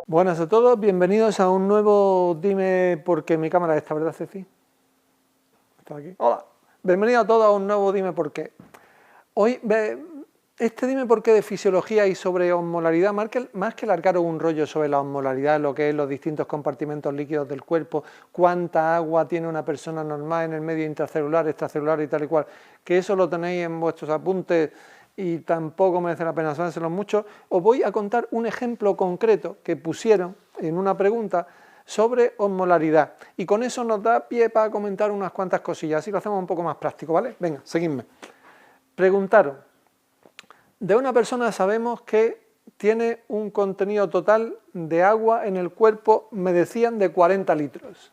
Buenas a todos, bienvenidos a un nuevo Dime por qué. Mi cámara está, ¿verdad, Ceci? ¿Está aquí? Hola, bienvenidos a todos a un nuevo Dime por qué. Hoy, este Dime por qué de fisiología y sobre osmolaridad, más que largar un rollo sobre la osmolaridad, lo que es los distintos compartimentos líquidos del cuerpo, cuánta agua tiene una persona normal en el medio intracelular, extracelular y tal y cual, que eso lo tenéis en vuestros apuntes y tampoco merece la pena sabérselo mucho, os voy a contar un ejemplo concreto que pusieron en una pregunta sobre osmolaridad y con eso nos da pie para comentar unas cuantas cosillas, así lo hacemos un poco más práctico, ¿vale? Venga, seguidme. Preguntaron, de una persona sabemos que tiene un contenido total de agua en el cuerpo, me decían, de 40 litros.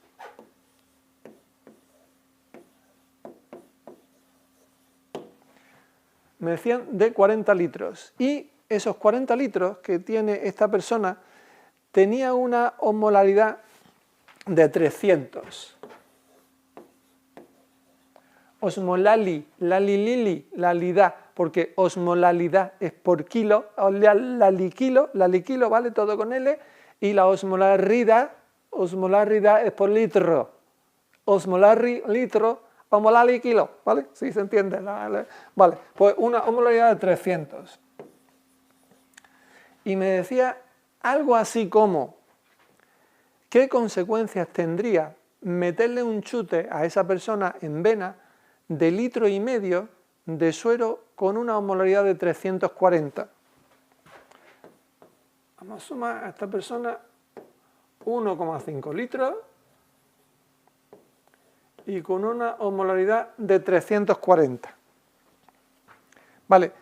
Me decían de 40 litros y esos 40 litros que tiene esta persona tenía una osmolaridad de 300. Osmolali, lalidad, porque osmolalidad es por kilo, laliquilo, ¿vale? Todo con L, y la osmolaridad es por litro. Litro, osmolali kilo, ¿vale? Sí, se entiende. Vale, pues una osmolaridad de 300. Y me decía algo así como, ¿qué consecuencias tendría meterle un chute a esa persona en vena de 1,5 litros de suero con una osmolaridad de 340? Vamos a sumar a esta persona 1,5 litros y con una osmolaridad de 340. Vale,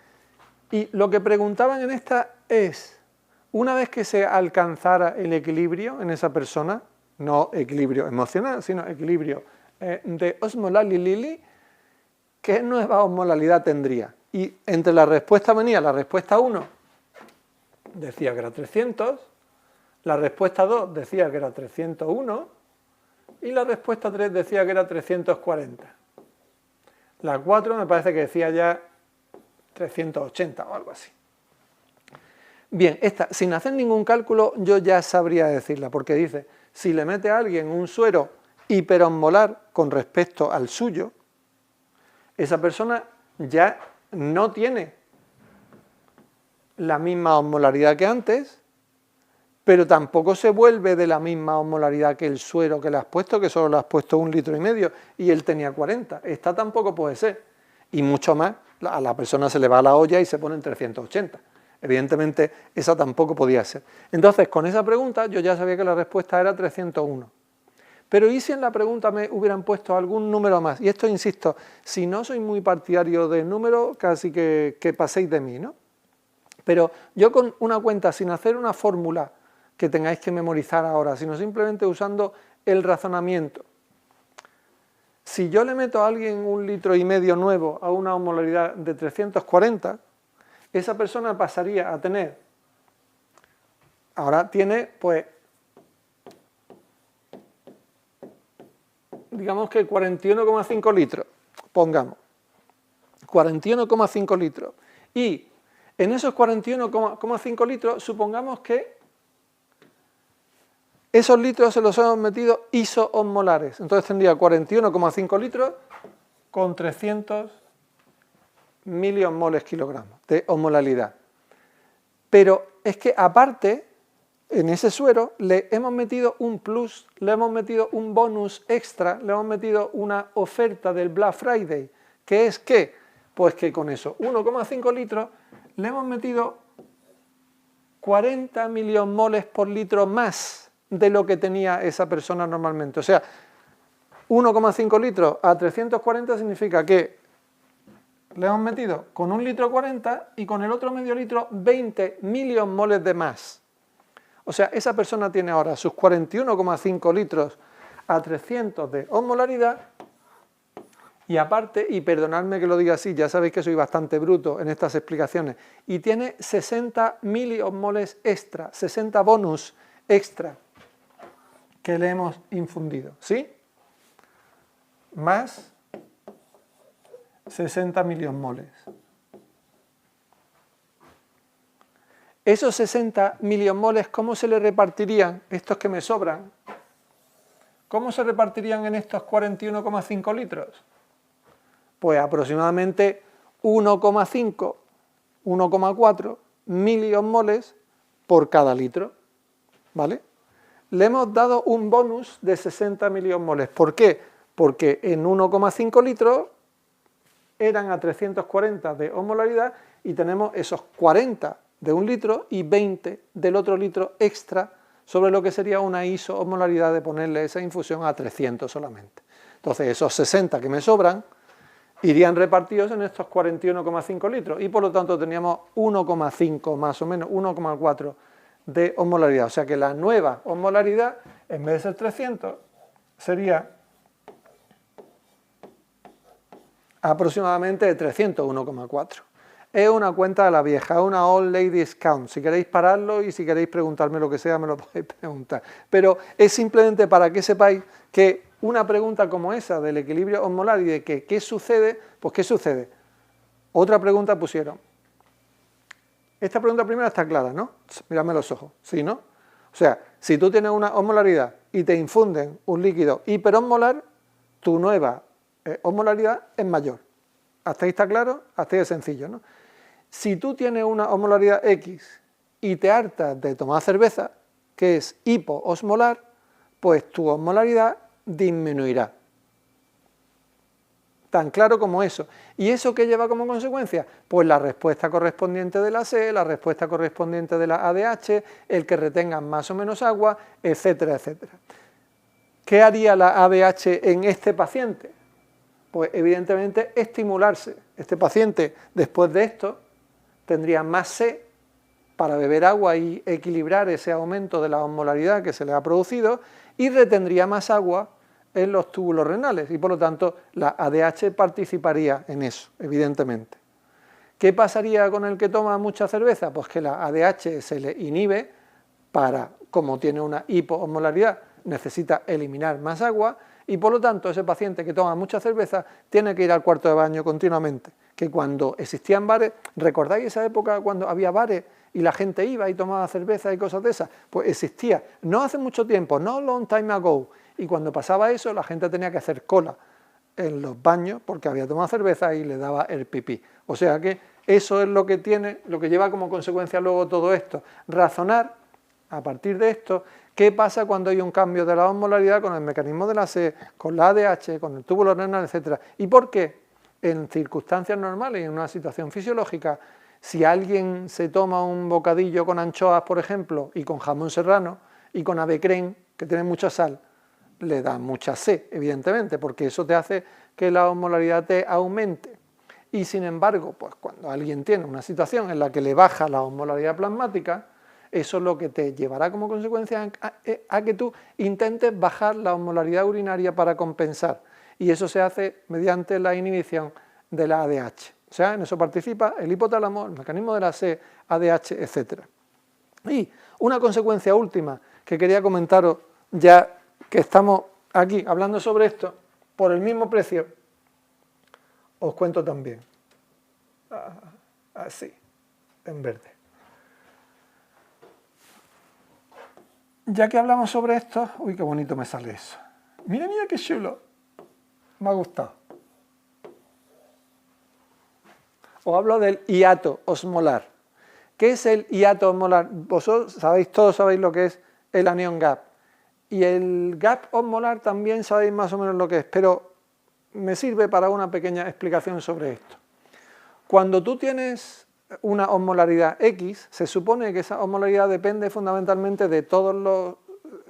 y lo que preguntaban en esta es, una vez que se alcanzara el equilibrio en esa persona, no equilibrio emocional, sino equilibrio de osmolalili, ¿qué nueva osmolalidad tendría? Y entre la respuesta venía la respuesta 1, decía que era 300, la respuesta 2 decía que era 301, y la respuesta 3 decía que era 340. La 4 me parece que decía ya 380 o algo así. Bien, esta, sin hacer ningún cálculo, yo ya sabría decirla, porque dice, si le mete a alguien un suero hiperosmolar con respecto al suyo, esa persona ya no tiene la misma osmolaridad que antes, pero tampoco se vuelve de la misma osmolaridad que el suero que le has puesto, que solo le has puesto 1,5 litros y él tenía 40. Esta tampoco puede ser. Y mucho más, a la persona se le va la olla y se pone en 380. Evidentemente, esa tampoco podía ser. Entonces, con esa pregunta yo ya sabía que la respuesta era 301. Pero ¿y si en la pregunta me hubieran puesto algún número más? Y esto, insisto, si no soy muy partidario de números, casi que paséis de mí, ¿no? Pero yo con una cuenta, sin hacer una fórmula que tengáis que memorizar ahora, sino simplemente usando el razonamiento. Si yo le meto a alguien 1,5 litros nuevo a una osmolaridad de 340, esa persona pasaría a tener, ahora tiene, pues, digamos que 41,5 litros, pongamos, 41,5 litros. Y en esos 41,5 litros, supongamos que esos litros se los hemos metido isoosmolares. Entonces tendría 41,5 litros con 300 miliosmoles kilogramos de osmolalidad. Pero es que aparte, en ese suero le hemos metido un plus, le hemos metido un bonus extra, le hemos metido una oferta del Black Friday, que es que, pues que con eso 1,5 litros le hemos metido 40 miliosmoles por litro más de lo que tenía esa persona normalmente. O sea, 1,5 litros a 340 significa que le hemos metido con 1,40 litros y con el otro medio litro 20 miliosmoles de más. O sea, esa persona tiene ahora sus 41,5 litros a 300 de osmolaridad y aparte, y perdonadme que lo diga así, ya sabéis que soy bastante bruto en estas explicaciones, y tiene 60 miliosmoles extra, 60 bonus extra que le hemos infundido, ¿sí? Más 60 miliosmoles. Esos 60 miliosmoles, ¿cómo se le repartirían estos que me sobran? ¿Cómo se repartirían en estos 41,5 litros? Pues aproximadamente 1,5, 1,4 miliosmoles por cada litro, ¿vale? Le hemos dado un bonus de 60 miliosmoles. ¿Por qué? Porque en 1,5 litros eran a 340 de osmolaridad y tenemos esos 40 de un litro y 20 del otro litro extra sobre lo que sería una isoosmolaridad de ponerle esa infusión a 300 solamente. Entonces esos 60 que me sobran irían repartidos en estos 41,5 litros y por lo tanto teníamos 1,5 más o menos, 1,4 de osmolaridad. O sea que la nueva osmolaridad, en vez de ser 300, sería aproximadamente de 300, 1,4. Es una cuenta de la vieja, una old ladies count. Si queréis pararlo y si queréis preguntarme lo que sea, me lo podéis preguntar. Pero es simplemente para que sepáis que una pregunta como esa del equilibrio osmolar y de que qué sucede, pues ¿qué sucede? Otra pregunta pusieron. Esta pregunta primera está clara, ¿no? Miradme los ojos, ¿sí, no? O sea, si tú tienes una osmolaridad y te infunden un líquido hiperosmolar, tu nueva osmolaridad es mayor. ¿Hasta ahí está claro? Hasta ahí es sencillo, ¿no? Si tú tienes una osmolaridad X y te hartas de tomar cerveza, que es hipoosmolar, pues tu osmolaridad disminuirá. Tan claro como eso. ¿Y eso qué lleva como consecuencia? Pues la respuesta correspondiente de la C, la respuesta correspondiente de la ADH, el que retengan más o menos agua, etcétera, etcétera. ¿Qué haría la ADH en este paciente? Pues evidentemente estimularse. Este paciente, después de esto, tendría más C para beber agua y equilibrar ese aumento de la osmolaridad que se le ha producido y retendría más agua en los túbulos renales y por lo tanto la ADH participaría en eso, evidentemente. ¿Qué pasaría con el que toma mucha cerveza? Pues que la ADH se le inhibe para, como tiene una hipoosmolaridad, necesita eliminar más agua y por lo tanto ese paciente que toma mucha cerveza tiene que ir al cuarto de baño continuamente. Que cuando existían bares, ¿recordáis esa época cuando había bares y la gente iba y tomaba cerveza y cosas de esas? Pues existía, no hace mucho tiempo, no long time ago, y cuando pasaba eso la gente tenía que hacer cola en los baños porque había tomado cerveza y le daba el pipí. O sea que eso es lo que tiene, lo que lleva como consecuencia luego todo esto, razonar a partir de esto qué pasa cuando hay un cambio de la osmolaridad con el mecanismo de la C, con la ADH, con el túbulo renal, etc. ¿Y por qué? En circunstancias normales, en una situación fisiológica, si alguien se toma un bocadillo con anchoas, por ejemplo, y con jamón serrano, y con ave creme, que tiene mucha sal, le da mucha C, evidentemente, porque eso te hace que la osmolaridad te aumente. Y sin embargo, pues cuando alguien tiene una situación en la que le baja la osmolaridad plasmática, eso es lo que te llevará como consecuencia a que tú intentes bajar la osmolaridad urinaria para compensar. Y eso se hace mediante la inhibición de la ADH. O sea, en eso participa el hipotálamo, el mecanismo de la C, ADH, etc. Y una consecuencia última que quería comentaros, ya que estamos aquí hablando sobre esto, por el mismo precio, os cuento también. Así, en verde. Ya que hablamos sobre esto, uy, qué bonito me sale eso. Mira, mira qué chulo. Me ha gustado. Os hablo del hiato osmolar. ¿Qué es el hiato osmolar? Vosotros sabéis, todos sabéis lo que es el anion gap. Y el gap osmolar también sabéis más o menos lo que es, pero me sirve para una pequeña explicación sobre esto. Cuando tú tienes una osmolaridad X, se supone que esa osmolaridad depende fundamentalmente de todos los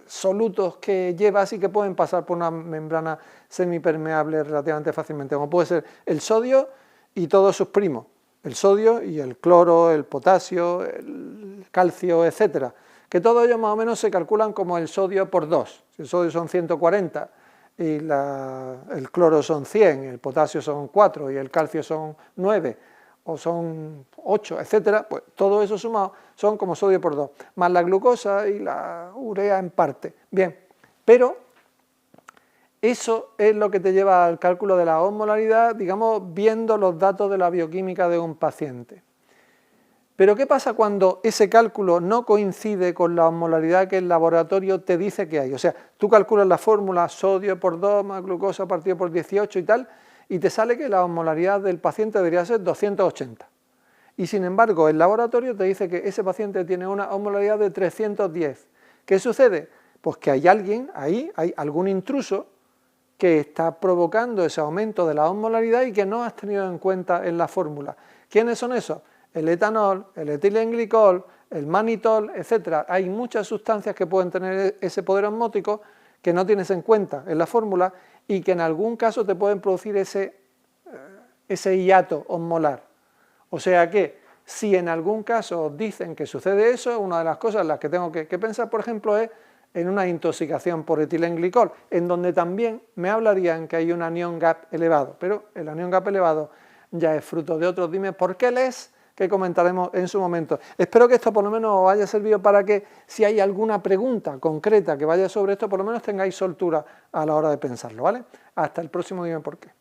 solutos que llevas y que pueden pasar por una membrana semipermeable relativamente fácilmente, como puede ser el sodio y todos sus primos, el sodio y el cloro, el potasio, el calcio, etcétera, que todos ellos más o menos se calculan como el sodio por 2, si el sodio son 140 y el cloro son 100, el potasio son 4 y el calcio son 9, o son 8, etcétera, pues todo eso sumado son como sodio por 2, más la glucosa y la urea en parte. Bien, pero Eso es lo que te lleva al cálculo de la osmolaridad, digamos, viendo los datos de la bioquímica de un paciente. Pero ¿qué pasa cuando ese cálculo no coincide con la osmolaridad que el laboratorio te dice que hay? O sea, tú calculas la fórmula sodio por 2 más glucosa partido por 18 y tal, y te sale que la osmolaridad del paciente debería ser 280. Y sin embargo, el laboratorio te dice que ese paciente tiene una osmolaridad de 310. ¿Qué sucede? Pues que hay alguien ahí, hay algún intruso que está provocando ese aumento de la osmolaridad y que no has tenido en cuenta en la fórmula. ¿Quiénes son esos? El etanol, el etilenglicol, el manitol, etc. Hay muchas sustancias que pueden tener ese poder osmótico que no tienes en cuenta en la fórmula y que en algún caso te pueden producir ese hiato osmolar. O sea que si en algún caso os dicen que sucede eso, una de las cosas en las que tengo que pensar, por ejemplo, es en una intoxicación por etilenglicol, en donde también me hablarían que hay un anion gap elevado, pero el anion gap elevado ya es fruto de otros dimes por qué les que comentaremos en su momento. Espero que esto por lo menos os haya servido para que si hay alguna pregunta concreta que vaya sobre esto, por lo menos tengáis soltura a la hora de pensarlo, ¿vale? Hasta el próximo dime por qué.